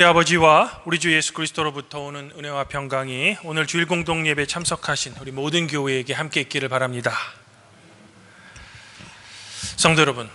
우리 아버지와 우리 주 예수 그리스도로부터 오는 은혜와 평강이 오늘 주일 공동 예배 참석하신 우리 모든 교회에게 함께 있기를 바랍니다. 성도 여러분,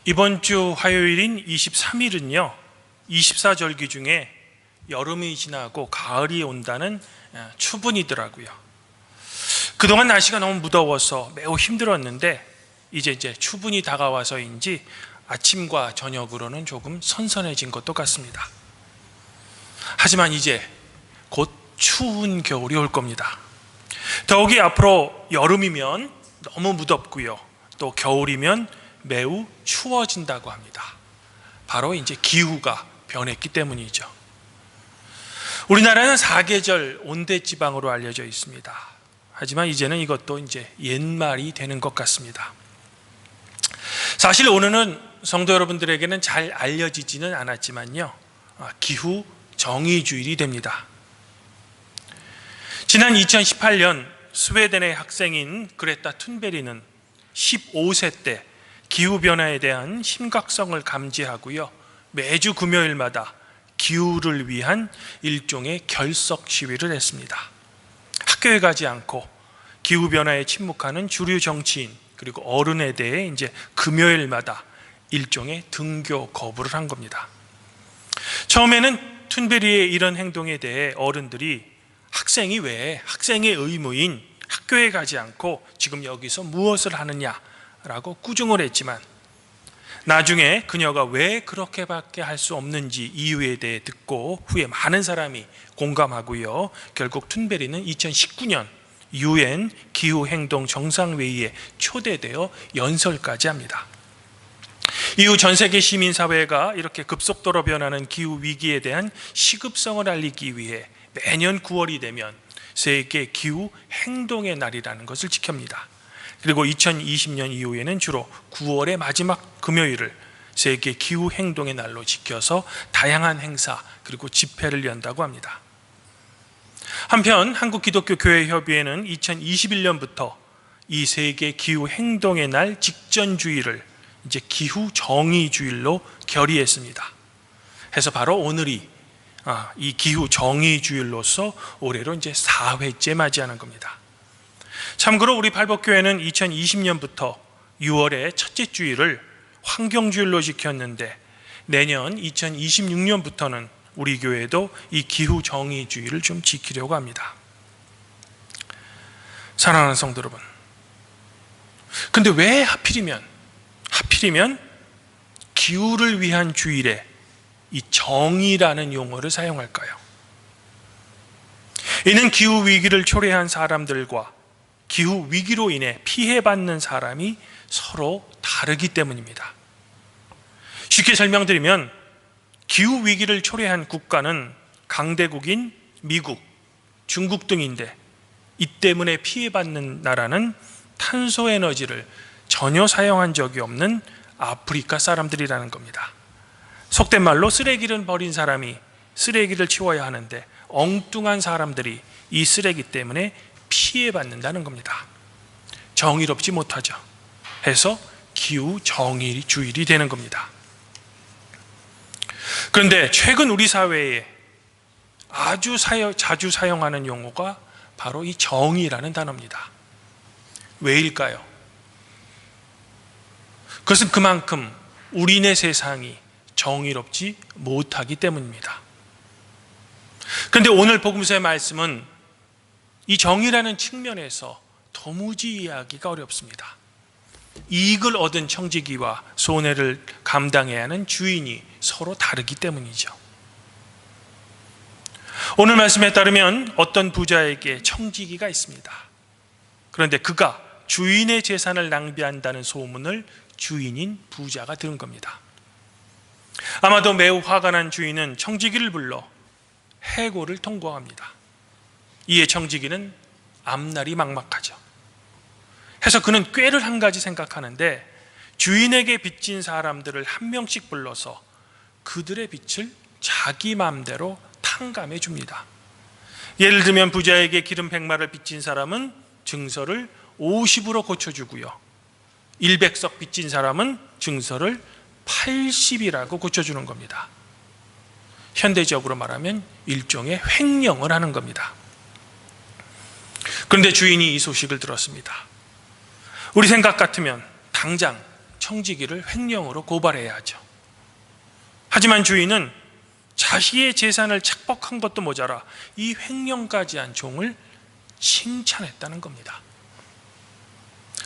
이번 주 화요일인 23일은요 24절기 중에 여름이 지나고 가을이 온다는 추분이더라고요. 그동안 날씨가 너무 무더워서 매우 힘들었는데 이제 추분이 다가와서인지 아침과 저녁으로는 조금 선선해진 것도 같습니다. 하지만 이제 곧 추운 겨울이 올 겁니다. 더욱이 앞으로 여름이면 너무 무덥고요, 또 겨울이면 매우 추워진다고 합니다. 바로 이제 기후가 변했기 때문이죠. 우리나라는 사계절 온대지방으로 알려져 있습니다. 하지만 이제는 이것도 이제 옛말이 되는 것 같습니다. 사실 오늘은 성도 여러분들에게는 잘 알려지지는 않았지만요, 기후 정의주일이 됩니다. 지난 2018년 스웨덴의 학생인 그레타 툰베리는 15세 때 기후변화에 대한 심각성을 감지하고요, 매주 금요일마다 기후를 위한 일종의 결석 시위를 했습니다. 학교에 가지 않고 기후변화에 침묵하는 주류 정치인 그리고 어른에 대해 이제 금요일마다 일종의 등교 거부를 한 겁니다. 처음에는 툰베리의 이런 행동에 대해 어른들이 학생이 왜 학생의 의무인 학교에 가지 않고 지금 여기서 무엇을 하느냐라고 꾸중을 했지만, 나중에 그녀가 왜 그렇게밖에 할 수 없는지 이유에 대해 듣고 후에 많은 사람이 공감하고요, 결국 툰베리는 2019년 UN 기후행동 정상회의에 초대되어 연설까지 합니다. 이후 전 세계 시민사회가 이렇게 급속도로 변하는 기후위기에 대한 시급성을 알리기 위해 매년 9월이 되면 세계 기후행동의 날이라는 것을 지킵니다. 그리고 2020년 이후에는 주로 9월의 마지막 금요일을 세계 기후행동의 날로 지켜서 다양한 행사 그리고 집회를 연다고 합니다. 한편 한국기독교교회협의회는 2021년부터 이 세계 기후행동의 날 직전주일을 이제 기후정의주일로 결의했습니다. 해서 바로 오늘이 이 기후정의주일로서 올해로 이제 4회째 맞이하는 겁니다. 참고로 우리 팔복교회는 2020년부터 6월의 첫째 주일을 환경주일로 지켰는데, 내년 2026년부터는 우리 교회도 이 기후정의주일을 좀 지키려고 합니다. 사랑하는 성도 여러분, 근데 왜 하필이면 기후를 위한 주일에 이 정의라는 용어를 사용할까요? 이는 기후위기를 초래한 사람들과 기후위기로 인해 피해받는 사람이 서로 다르기 때문입니다. 쉽게 설명드리면 기후위기를 초래한 국가는 강대국인 미국, 중국 등인데, 이 때문에 피해받는 나라는 탄소에너지를 전혀 사용한 적이 없는 아프리카 사람들이라는 겁니다. 속된 말로 쓰레기를 버린 사람이 쓰레기를 치워야 하는데 엉뚱한 사람들이 이 쓰레기 때문에 피해받는다는 겁니다. 정의롭지 못하죠. 해서 기후 정의주일이 되는 겁니다. 그런데 최근 우리 사회에 아주 자주 사용하는 용어가 바로 이 정의라는 단어입니다. 왜일까요? 그것은 그만큼 우리네 세상이 정의롭지 못하기 때문입니다. 그런데 오늘 복음서의 말씀은 이 정의라는 측면에서 도무지 이해하기가 어렵습니다. 이익을 얻은 청지기와 손해를 감당해야 하는 주인이 서로 다르기 때문이죠. 오늘 말씀에 따르면 어떤 부자에게 청지기가 있습니다. 그런데 그가 주인의 재산을 낭비한다는 소문을 주인인 부자가 들은 겁니다. 아마도 매우 화가 난 주인은 청지기를 불러 해고를 통보합니다. 이에 청지기는 앞날이 막막하죠. 해서 그는 꾀를 한 가지 생각하는데, 주인에게 빚진 사람들을 한 명씩 불러서 그들의 빚을 자기 마음대로 탕감해 줍니다. 예를 들면 부자에게 기름 100마를 빚진 사람은 증서를 50으로 고쳐주고요, 100석 빚진 사람은 증서를 80이라고 고쳐주는 겁니다. 현대적으로 말하면 일종의 횡령을 하는 겁니다. 그런데 주인이 이 소식을 들었습니다. 우리 생각 같으면 당장 청지기를 횡령으로 고발해야 하죠. 하지만 주인은 자신의 재산을 착복한 것도 모자라 이 횡령까지 한 종을 칭찬했다는 겁니다.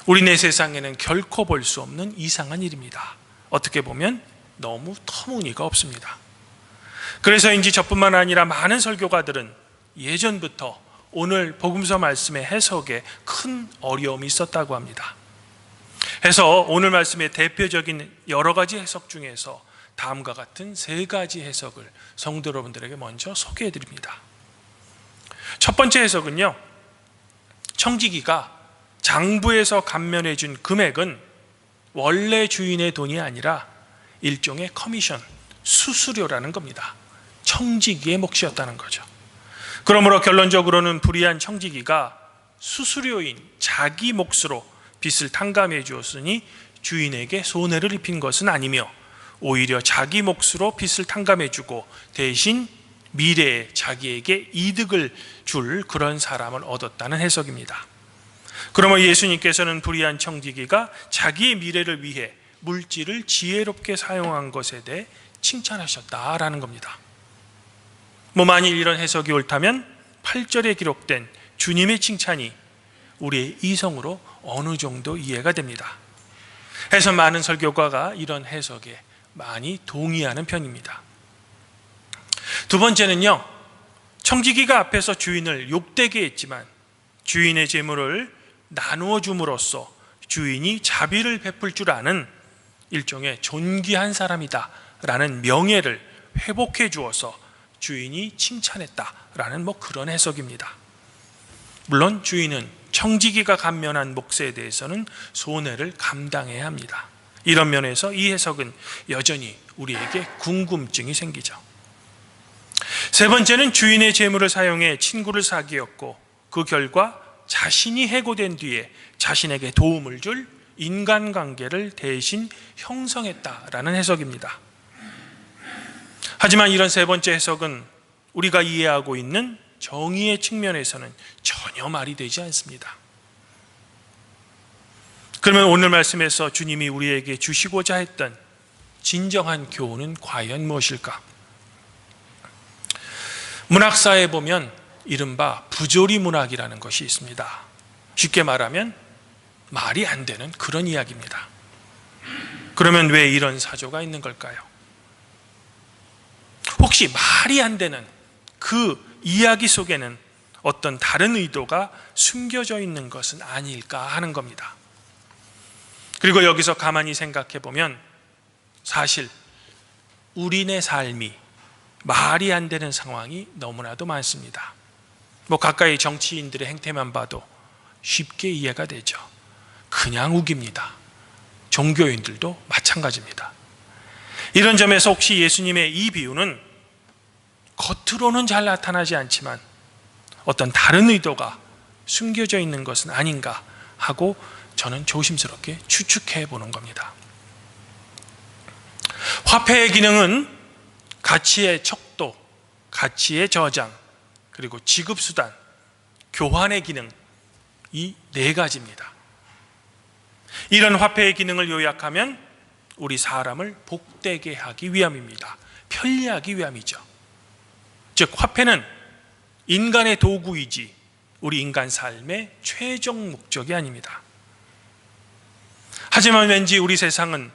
우리네 세상에는 결코 볼 수 없는 이상한 일입니다. 어떻게 보면 너무 터무니가 없습니다. 그래서인지 저뿐만 아니라 많은 설교가들은 예전부터 오늘 복음서 말씀의 해석에 큰 어려움이 있었다고 합니다. 해서 오늘 말씀의 대표적인 여러 가지 해석 중에서 다음과 같은 세 가지 해석을 성도 여러분들에게 먼저 소개해 드립니다. 첫 번째 해석은요, 청지기가 장부에서 감면해 준 금액은 원래 주인의 돈이 아니라 일종의 커미션, 수수료라는 겁니다. 청지기의 몫이었다는 거죠. 그러므로 결론적으로는 불의한 청지기가 수수료인 자기 몫으로 빚을 탕감해 주었으니 주인에게 손해를 입힌 것은 아니며 오히려 자기 몫으로 빚을 탕감해 주고 대신 미래에 자기에게 이득을 줄 그런 사람을 얻었다는 해석입니다. 그러면 예수님께서는 불의한 청지기가 자기의 미래를 위해 물질을 지혜롭게 사용한 것에 대해 칭찬하셨다라는 겁니다. 만일 이런 해석이 옳다면 8절에 기록된 주님의 칭찬이 우리의 이성으로 어느 정도 이해가 됩니다. 해서 많은 설교가가 이런 해석에 많이 동의하는 편입니다. 두 번째는요, 청지기가 앞에서 주인을 욕되게 했지만 주인의 재물을 나누어 줌으로써 주인이 자비를 베풀 줄 아는 일종의 존귀한 사람이다 라는 명예를 회복해 주어서 주인이 칭찬했다라는 그런 해석입니다. 물론 주인은 청지기가 감면한 몫에 대해서는 손해를 감당해야 합니다. 이런 면에서 이 해석은 여전히 우리에게 궁금증이 생기죠. 세 번째는 주인의 재물을 사용해 친구를 사귀었고 그 결과 자신이 해고된 뒤에 자신에게 도움을 줄 인간관계를 대신 형성했다라는 해석입니다. 하지만 이런 세 번째 해석은 우리가 이해하고 있는 정의의 측면에서는 전혀 말이 되지 않습니다. 그러면 오늘 말씀에서 주님이 우리에게 주시고자 했던 진정한 교훈은 과연 무엇일까? 문학사에 보면 이른바 부조리 문학이라는 것이 있습니다. 쉽게 말하면 말이 안 되는 그런 이야기입니다. 그러면 왜 이런 사조가 있는 걸까요? 혹시 말이 안 되는 그 이야기 속에는 어떤 다른 의도가 숨겨져 있는 것은 아닐까 하는 겁니다. 그리고 여기서 가만히 생각해 보면 사실 우리네 삶이 말이 안 되는 상황이 너무나도 많습니다. 가까이 정치인들의 행태만 봐도 쉽게 이해가 되죠. 그냥 우깁니다. 종교인들도 마찬가지입니다. 이런 점에서 혹시 예수님의 이 비유는 겉으로는 잘 나타나지 않지만 어떤 다른 의도가 숨겨져 있는 것은 아닌가 하고 저는 조심스럽게 추측해 보는 겁니다. 화폐의 기능은 가치의 척도, 가치의 저장, 그리고 지급수단, 교환의 기능, 이 네 가지입니다. 이런 화폐의 기능을 요약하면 우리 사람을 복되게 하기 위함입니다. 편리하기 위함이죠. 즉 화폐는 인간의 도구이지 우리 인간 삶의 최종 목적이 아닙니다. 하지만 왠지 우리 세상은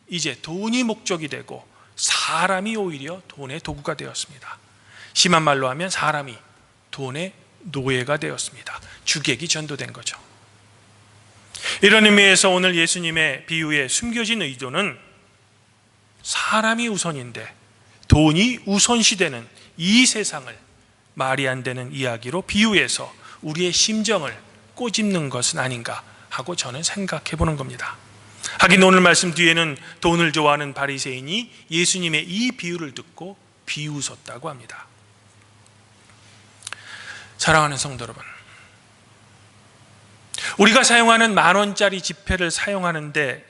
이제 돈이 목적이 되고 사람이 오히려 돈의 도구가 되었습니다. 심한 말로 하면 사람이 돈의 노예가 되었습니다. 주객이 전도된 거죠. 이런 의미에서 오늘 예수님의 비유에 숨겨진 의도는 사람이 우선인데 돈이 우선시되는 이 세상을 말이 안 되는 이야기로 비유해서 우리의 심정을 꼬집는 것은 아닌가 하고 저는 생각해 보는 겁니다. 하긴 오늘 말씀 뒤에는 돈을 좋아하는 바리새인이 예수님의 이 비유를 듣고 비웃었다고 합니다. 사랑하는 성도 여러분, 우리가 사용하는 10,000원짜리 지폐를 사용하는데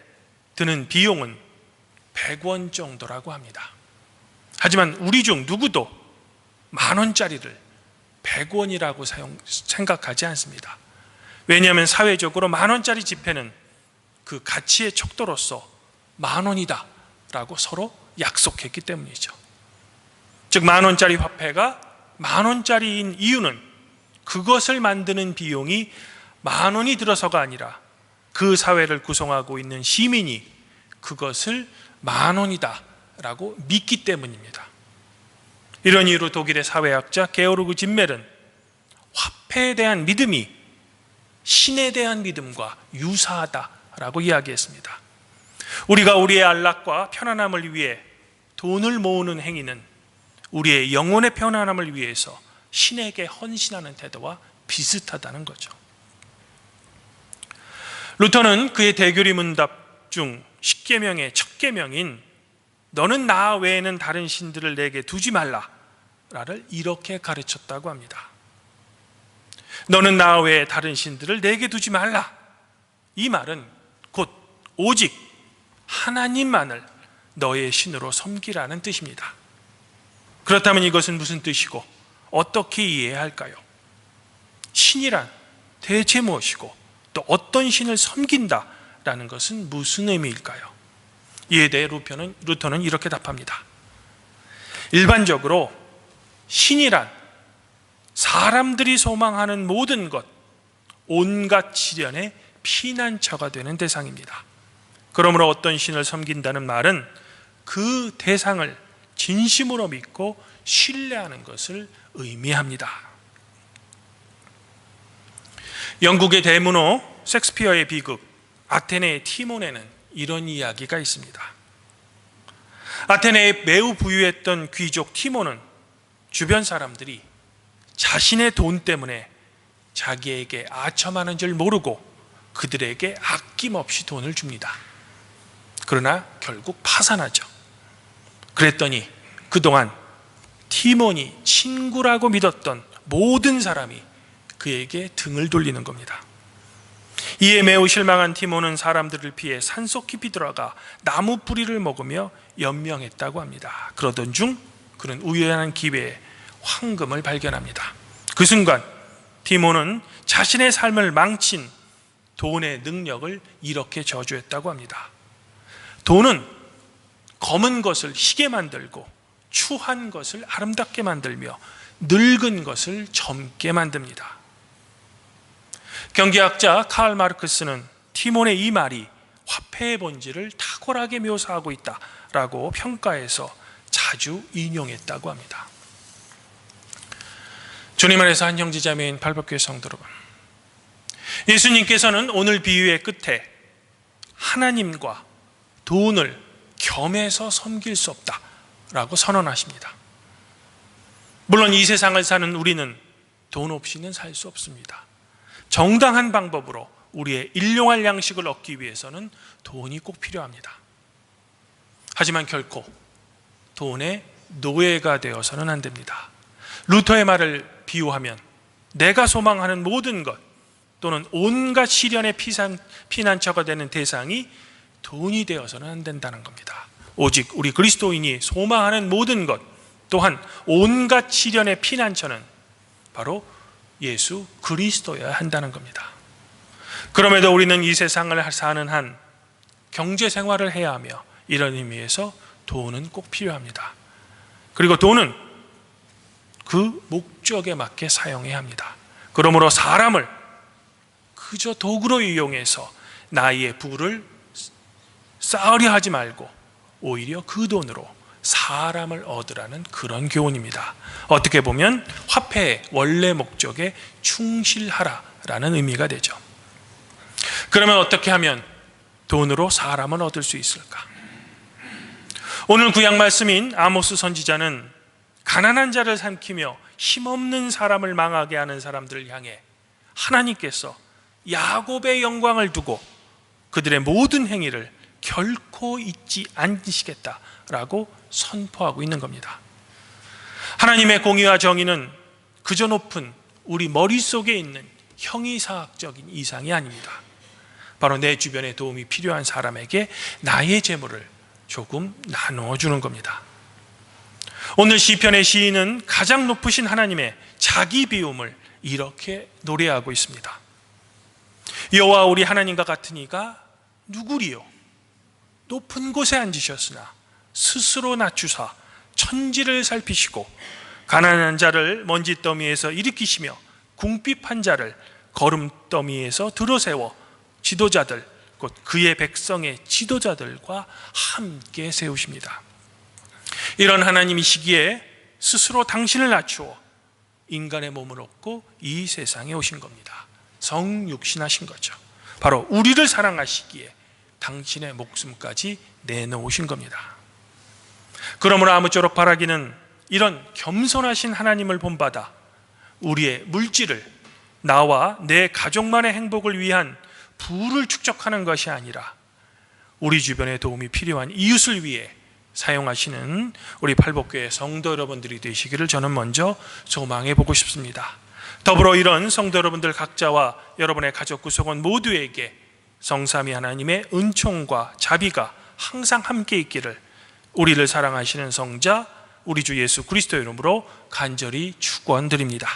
드는 비용은 100원 정도라고 합니다. 하지만 우리 중 누구도 10,000원짜리를 100원이라고 생각하지 않습니다. 왜냐하면 사회적으로 10,000원짜리 지폐는 그 가치의 척도로서 10,000원이다 라고 서로 약속했기 때문이죠. 즉 10,000원짜리 화폐가 10,000원짜리인 이유는 그것을 만드는 비용이 10,000원이 들어서가 아니라 그 사회를 구성하고 있는 시민이 그것을 10,000원이다 라고 믿기 때문입니다. 이런 이유로 독일의 사회학자 게오르그 짐멜은 화폐에 대한 믿음이 신에 대한 믿음과 유사하다라고 이야기했습니다. 우리가 우리의 안락과 편안함을 위해 돈을 모으는 행위는 우리의 영혼의 편안함을 위해서 신에게 헌신하는 태도와 비슷하다는 거죠. 루터는 그의 대교리 문답 중 10계명의 첫 계명인 너는 나 외에는 다른 신들을 내게 두지 말라를 이렇게 가르쳤다고 합니다. 너는 나 외에 다른 신들을 내게 두지 말라. 이 말은 곧 오직 하나님만을 너의 신으로 섬기라는 뜻입니다. 그렇다면 이것은 무슨 뜻이고 어떻게 이해해야 할까요? 신이란 대체 무엇이고 또 어떤 신을 섬긴다라는 것은 무슨 의미일까요? 이에 대해 루터는 이렇게 답합니다. 일반적으로 신이란 사람들이 소망하는 모든 것, 온갖 시련의 피난처가 되는 대상입니다. 그러므로 어떤 신을 섬긴다는 말은 그 대상을 진심으로 믿고 신뢰하는 것을 의미합니다. 영국의 대문호 셰익스피어의 비극 아테네의 티모네는 이런 이야기가 있습니다. 아테네에 매우 부유했던 귀족 티모는 주변 사람들이 자신의 돈 때문에 자기에게 아첨하는 줄 모르고 그들에게 아낌없이 돈을 줍니다. 그러나 결국 파산하죠. 그랬더니 그동안 티몬이 친구라고 믿었던 모든 사람이 그에게 등을 돌리는 겁니다. 이에 매우 실망한 티몬은 사람들을 피해 산속 깊이 들어가 나무 뿌리를 먹으며 연명했다고 합니다. 그러던 중 그는 우연한 기회에 황금을 발견합니다. 그 순간 티몬은 자신의 삶을 망친 돈의 능력을 이렇게 저주했다고 합니다. 돈은 검은 것을 희게 만들고 추한 것을 아름답게 만들며 늙은 것을 젊게 만듭니다. 경제학자 칼 마르크스는 티몬의 이 말이 화폐의 본질을 탁월하게 묘사하고 있다라고 평가해서 자주 인용했다고 합니다. 주님 안에서 한 형제자매인 발법교회 성도 여러분, 예수님께서는 오늘 비유의 끝에 하나님과 돈을 겸해서 섬길 수 없다라고 선언하십니다. 물론 이 세상을 사는 우리는 돈 없이는 살 수 없습니다. 정당한 방법으로 우리의 일용할 양식을 얻기 위해서는 돈이 꼭 필요합니다. 하지만 결코 돈의 노예가 되어서는 안 됩니다. 루터의 말을 비유하면 내가 소망하는 모든 것 또는 온갖 시련의 피난처가 되는 대상이 돈이 되어서는 안 된다는 겁니다. 오직 우리 그리스도인이 소망하는 모든 것 또한 온갖 시련의 피난처는 바로 예수 그리스도여야 한다는 겁니다. 그럼에도 우리는 이 세상을 사는 한 경제 생활을 해야 하며 이런 의미에서 돈은 꼭 필요합니다. 그리고 돈은 그 목적에 맞게 사용해야 합니다. 그러므로 사람을 그저 도구로 이용해서 나의 부를 쌓으려 하지 말고 오히려 그 돈으로 사람을 얻으라는 그런 교훈입니다. 어떻게 보면 화폐의 원래 목적에 충실하라라는 의미가 되죠. 그러면 어떻게 하면 돈으로 사람을 얻을 수 있을까? 오늘 구약 말씀인 아모스 선지자는 가난한 자를 삼키며 힘없는 사람을 망하게 하는 사람들을 향해 하나님께서 야곱의 영광을 두고 그들의 모든 행위를 결코 잊지 않으시겠다라고 선포하고 있는 겁니다. 하나님의 공의와 정의는 그저 높은 우리 머릿속에 있는 형이사학적인 이상이 아닙니다. 바로 내 주변에 도움이 필요한 사람에게 나의 재물을 조금 나눠주는 겁니다. 오늘 시편의 시인은 가장 높으신 하나님의 자기 비움을 이렇게 노래하고 있습니다. 여호와 우리 하나님과 같은 이가 누구리요? 높은 곳에 앉으셨으나 스스로 낮추사 천지를 살피시고 가난한 자를 먼지 더미에서 일으키시며 궁핍한 자를 거름더미에서 들어세워 지도자들 곧 그의 백성의 지도자들과 함께 세우십니다. 이런 하나님이시기에 스스로 당신을 낮추어 인간의 몸을 얻고 이 세상에 오신 겁니다. 성육신하신 거죠. 바로 우리를 사랑하시기에 당신의 목숨까지 내놓으신 겁니다. 그러므로 아무쪼록 바라기는 이런 겸손하신 하나님을 본받아 우리의 물질을 나와 내 가족만의 행복을 위한 부를 축적하는 것이 아니라 우리 주변에 도움이 필요한 이웃을 위해 사용하시는 우리 팔복교회 성도 여러분들이 되시기를 저는 먼저 소망해 보고 싶습니다. 더불어 이런 성도 여러분들 각자와 여러분의 가족 구성원 모두에게 성삼위 하나님의 은총과 자비가 항상 함께 있기를 우리를 사랑하시는 성자 우리 주 예수 그리스도 이름으로 간절히 축원드립니다.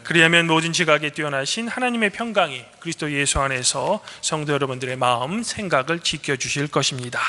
그리하면 모든 지각에 뛰어나신 하나님의 평강이 그리스도 예수 안에서 성도 여러분들의 마음 생각을 지켜주실 것입니다.